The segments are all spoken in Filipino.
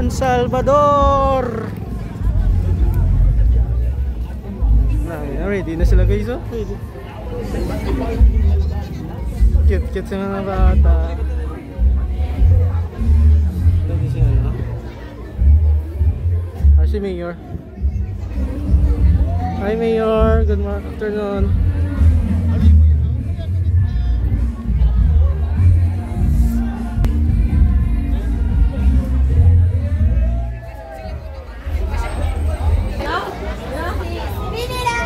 Don Salvador. Ready na sila guys, oh. Ready. Cute sa mga bata. Ready sila, no? Si Mayor. Hi Mayor, good afternoon.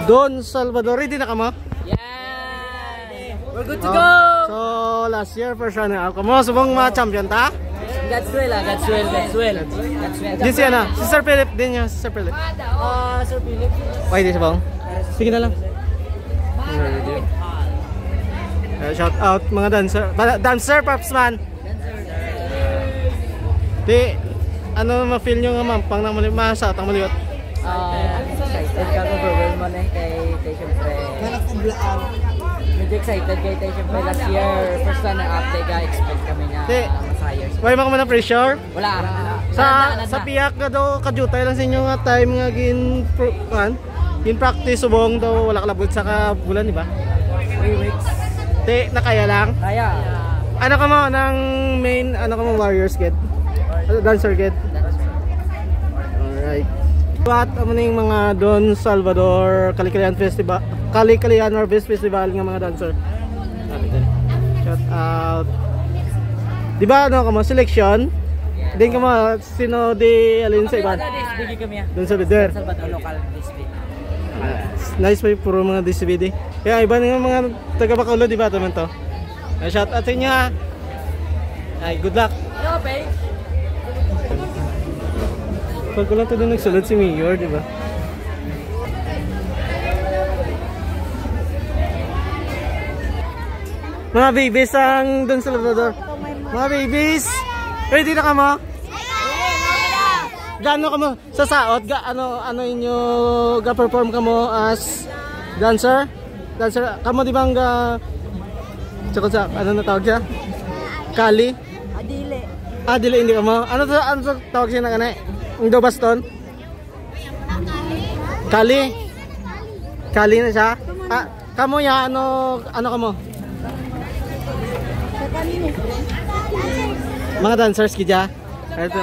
Don Salvador, ready na ka mo? Yeah! We're good to go! So, last year, first runner-up ka mo. Subong ma-champion ta? God's will, God's will. This year na, si Sir Philip din niya, si Sir Philip. Sir Philip. Why di subong? Sige na lang. Shout out mga dancer. Dancer, Papsman! Di, ano ma-feel nyo nga mampang ng mali, ma-shout ang maliwat? Excited ka ko bro mo na kay syempre. Medyo excited kay syempre last year first time na update ka expect kami nga masayers. Why mo man na pressure? Wala. Sa piyak ka daw kajutay lang sa inyo nga time nga gin practice subong daw wala kalabot sa bulan di ba? 3 weeks. Te nakaya lang. Kaya. Ano ka mo ng main Warriors get? Dancer get. Alright. At ano na yung mga Don Salvador Kalikalian Festival, Kalikalian Harvest Festival ng mga dancer. Shout out. Di ba ano ka mo selection? Din ka mo sino di alin sa iba? Don Salvador. Local display. Nice pa puro mga disbidi. Kaya iba ng mga taga Bacolod di ba naman to? Shout out sa inyo. Ay good luck. No pay. Pag ko lang ito din nagsulod si Mayor, di ba? Mga babies ang Don Salvador. Mga babies! Ready na ka mo? Gano ka mo? Sa saot? Ano inyo ga-perform ka mo as dancer? Dancer? Kamo di ba ang tsaka sa, ano na tawag siya? Kali? Adile. Adile hindi ka mo? Ano tawag siya na kanay? Ang do baston? Kali? Kali na siya? Kamo ya, ano kamo? Mga dancers kidya? Ito.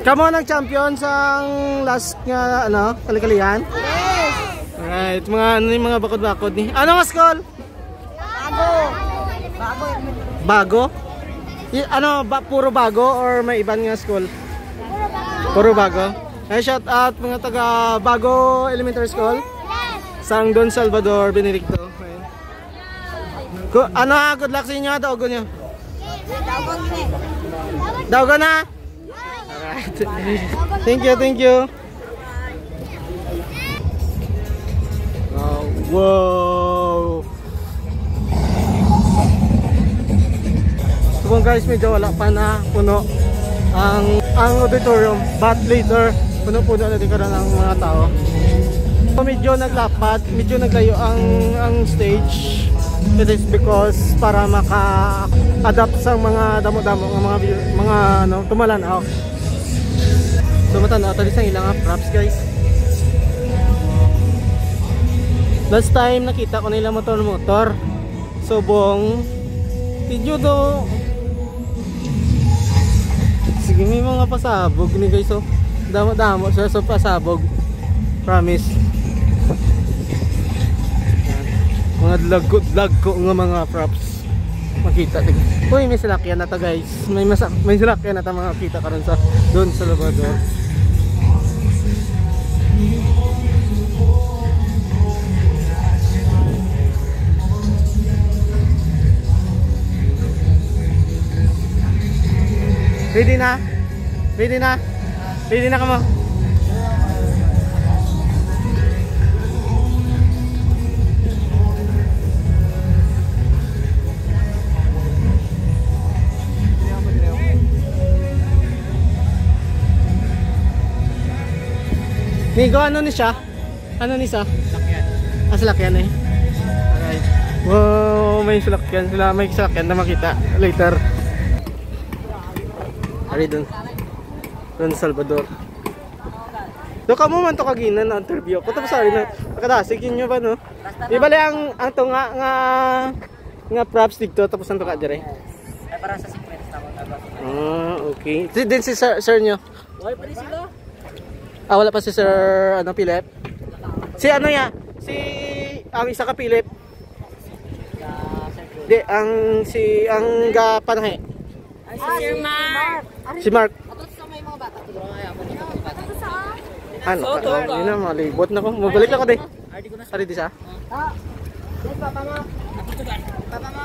Kamo nang champion sa last nga, kalikalian? Yes! Alright, mga bakod-bakod ni. Ano nga school? Bago? Puro bago or may ibang nga school? Puro bago. Ay shout out mga taga Bago Elementary School. Sang Don Salvador Benedicto. Good luck sa inyo, daogo nyo. Daogo na. Alright. Thank you. Wow. So guys, medyo wala pa na puno ang auditorium, but later puno-puno na din karon ang mga tao. So, medyo naglapat, medyo naglayo ang stage. It is because para maka-adapt sa mga damo-damo ng mga tumalanaw. So matanaw tali sang ilang props guys. Last time nakita ko nila motor. Subong video do. Sige, may mga pasabog ni guys, oh. Damo-damo siya sa pasabog. Promise. Mga lagko nga mga props. Makita din. Uy, may salakyan na ta guys. May salakyan na ta mga kita karon sa Don Salvador. Ready na? Ready na? Ready na ka mo? Migo, ano ni siya? Ano ni siya? Salakyan. Salakyan eh. Alright. Wow, may salakyan sila. May salakyan na makita later. Ari dun. Don Salvador. Do ka mo man to kagina na interview ko tapos sorry na kadasig inyo ba no? Di bale ang to nga props dito tapos ang to ka dire. Ay para sa sequence na mo. Okay. Din si sir nyo. Why pa sila? Wala pa si Sir Philip. Si ano ya? Si ang isa ka Philip. Di ang pananghe. Si Mark. Si Mark. Ato sa may mga bata. Ano? Yun na, malibot na ko. Mabalik ako di. Ari di sa? Papa mo. Papa mo.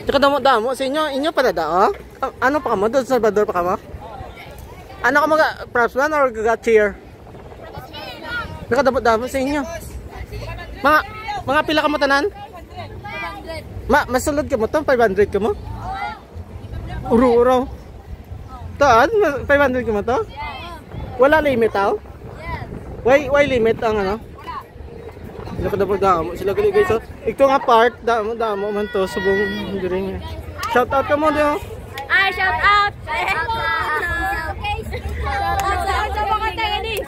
Tsaka damo sa inyo pa dada, oh? Ano pa ka mo? Doon sa Salvador pa ka mo? Ano ka mga props man or cheer? Nakadamo sa inyo. Mga pila ka mo tanan? 500. Masulod ka mo to? 500 ka mo? Uro. Taan? 500 ka mo to? Wala limit tao? Why limit ang ano? Nakadamo sila gali guys. So, ito nga part, damo man to subong diri. Shout out ka mo dio. Ay, shout out. Sa mga taga ni.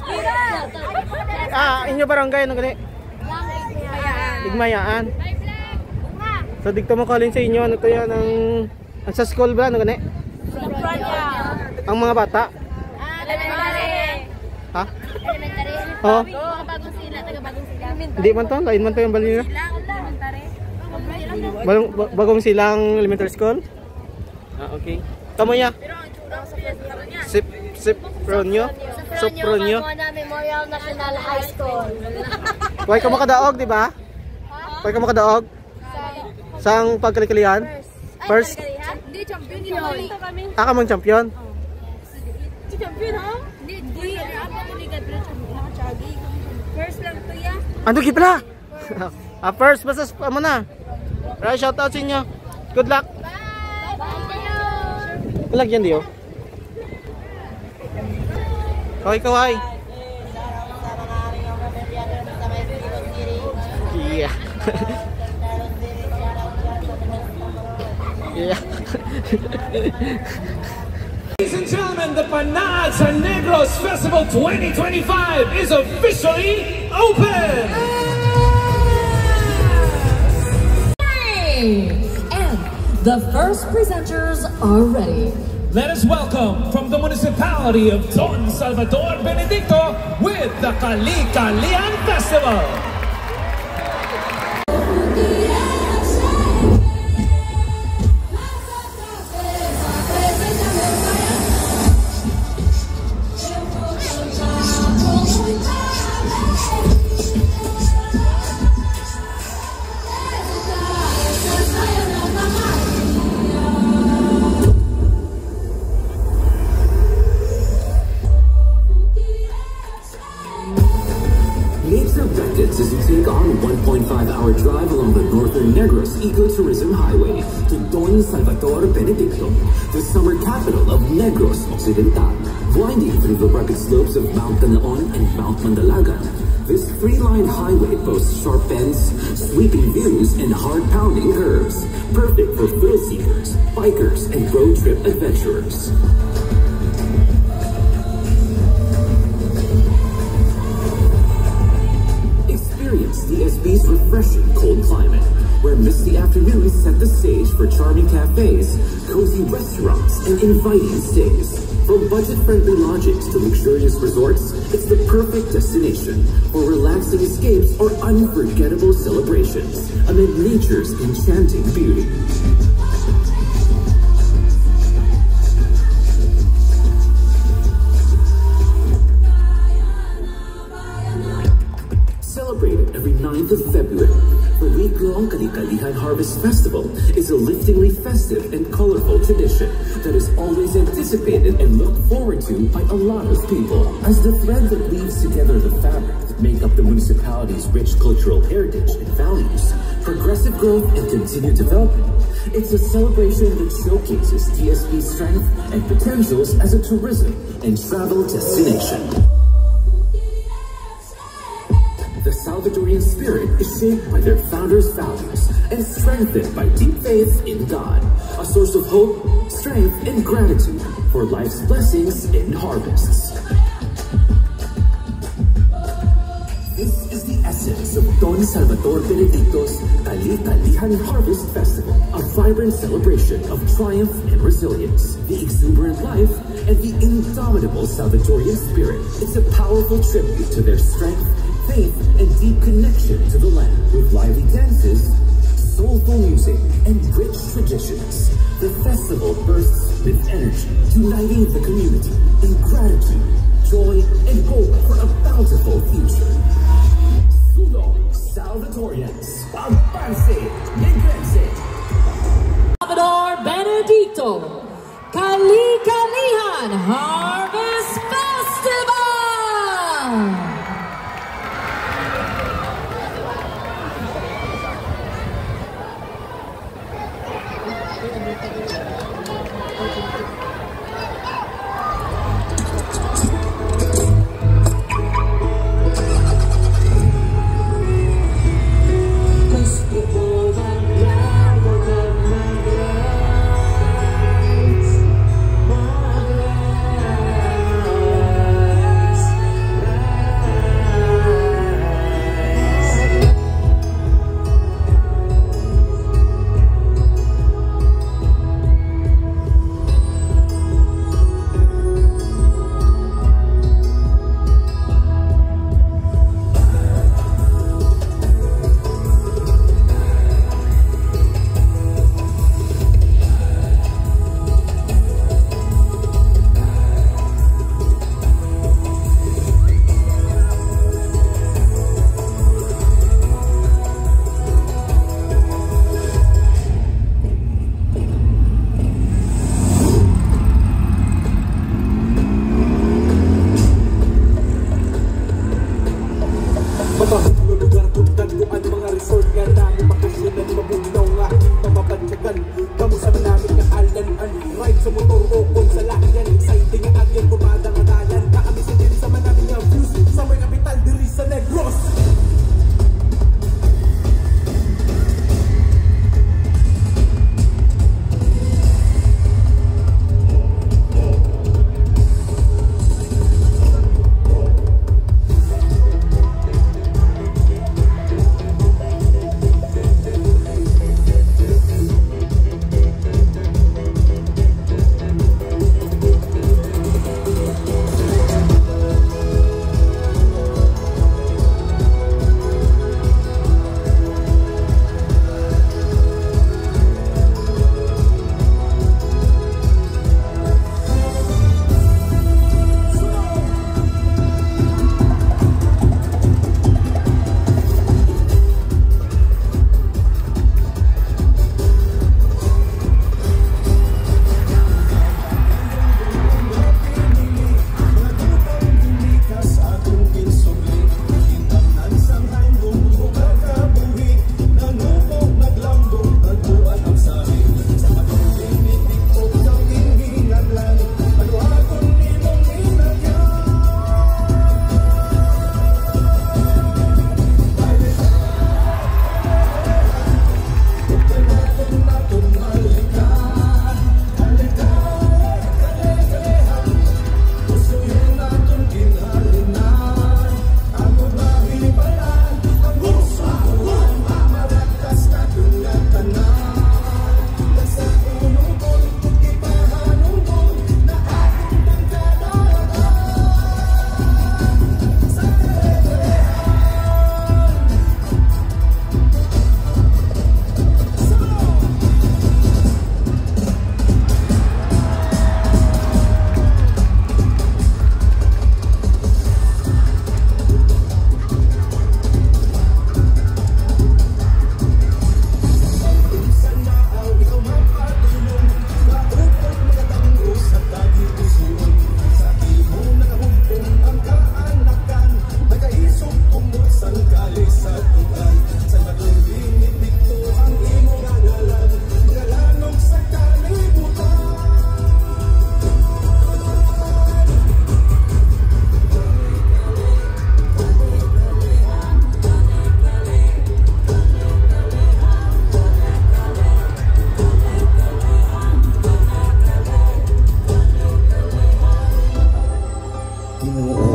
Inyo barangay ano gali? Igmayaan. So dito mo kalin sa inyo ano to yan ang sa school ba ano gani? Ang mga bata. Elementary. Ha? Elementary. Oh. Bagong sila, taga bagong sila. Hindi man to, lain man to yung bali nila. Elementary. Bagong silang elementary school? Okay. Kamu ya? Sipronyo? Sopronyo? Memorial National High School. Huwag ka makadaog, di ba? Huwag ka makadaog? Sang pagkalikalihan? First? Hindi, champion yun. Ka mong champion? Champion, ha? Hindi. First lang to ya. Ano ki pala? First, basta mo na. Right, shout out sa inyo. Good luck. Lagyan diyo. Kaway. Yeah. Yeah. Ladies and gentlemen, the Panad San Negros Festival 2025 is officially open! And the first presenters are ready. Let us welcome from the municipality of Don Salvador Benedicto with the Kali-Kalian Festival. As you take on a 1.5-hour drive along the Northern Negros Ecotourism Highway to Don Salvador Benedicto, the summer capital of Negros Occidental. Winding through the rugged slopes of Mount Ganaon and Mount Mandalagan, this three-line highway boasts sharp bends, sweeping views, and hard-pounding curves, perfect for thrill seekers, bikers, and road trip adventurers. DSB's refreshing cold climate, where misty afternoons set the stage for charming cafes, cozy restaurants, and inviting stays. From budget-friendly lodgings to luxurious resorts, it's the perfect destination for relaxing escapes or unforgettable celebrations amid nature's enchanting beauty. Celebrated every 9th of February, the week-long Kali-Kalihan Harvest Festival is a liftingly festive and colorful tradition that is always anticipated and looked forward to by a lot of people. As the thread that weaves together the fabric that make up the municipality's rich cultural heritage and values, progressive growth and continued development, it's a celebration that showcases DSB's strength and potentials as a tourism and travel destination. The Salvadorian spirit is shaped by their founders' values and strengthened by deep faith in God. A source of hope, strength, and gratitude for life's blessings and harvests. This is the essence of Don Salvador Benedicto's Kali-Kalihan Harvest Festival, a vibrant celebration of triumph and resilience, the exuberant life, and the indomitable Salvadorian spirit. It's a powerful tribute to their strength, faith, and deep connection to the land. With lively dances, soulful music, and rich traditions, the festival bursts with energy, uniting the community in gratitude, joy, and hope for a bountiful future. Salvadorians, avance, negrense. Salvador Benedicto, Kali-Kalihan Harvest Festival!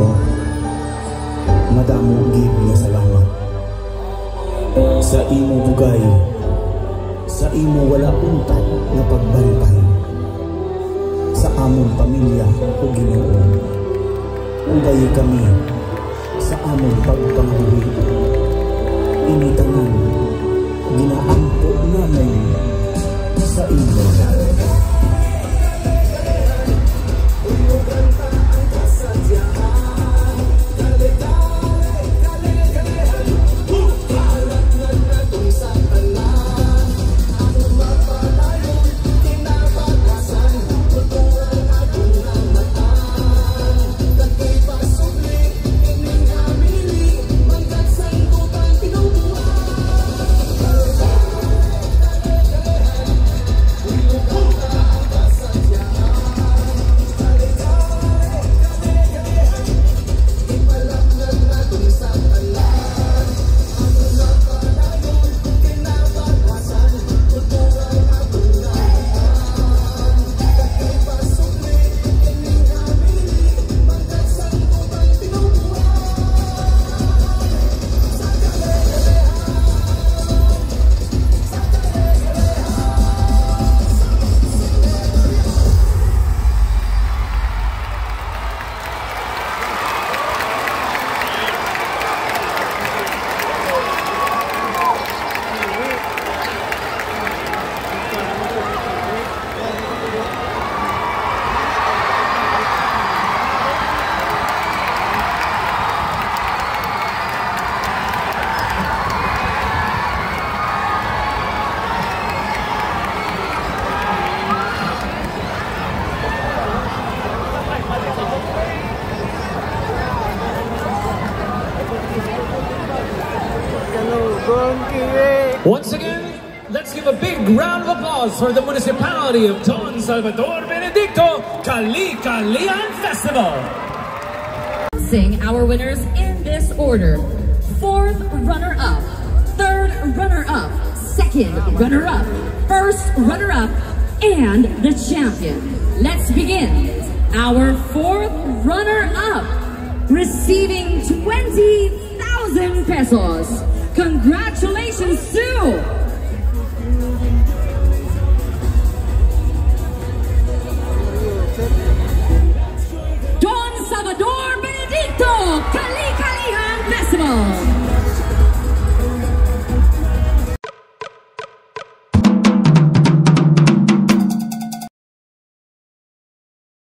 ko. Madamo gid nga salamat. Sa imo bugay, sa imo wala untat nga pagbantay. Sa among pamilya o Ginoo, ubayi kami sa among pagpangbuhi. Initanan, ginaampo namin sa imo. Once again, let's give a big round of applause for the municipality of Don Salvador Benedicto Kali-Kalian Festival. Sing our winners in this order. 4th runner-up, 3rd runner-up, 2nd runner-up, 1st runner-up, and the champion. Let's begin. Our 4th runner-up, receiving 20,000 pesos. Congratulations to Don Salvador Benedicto Kali-Kalian Festival.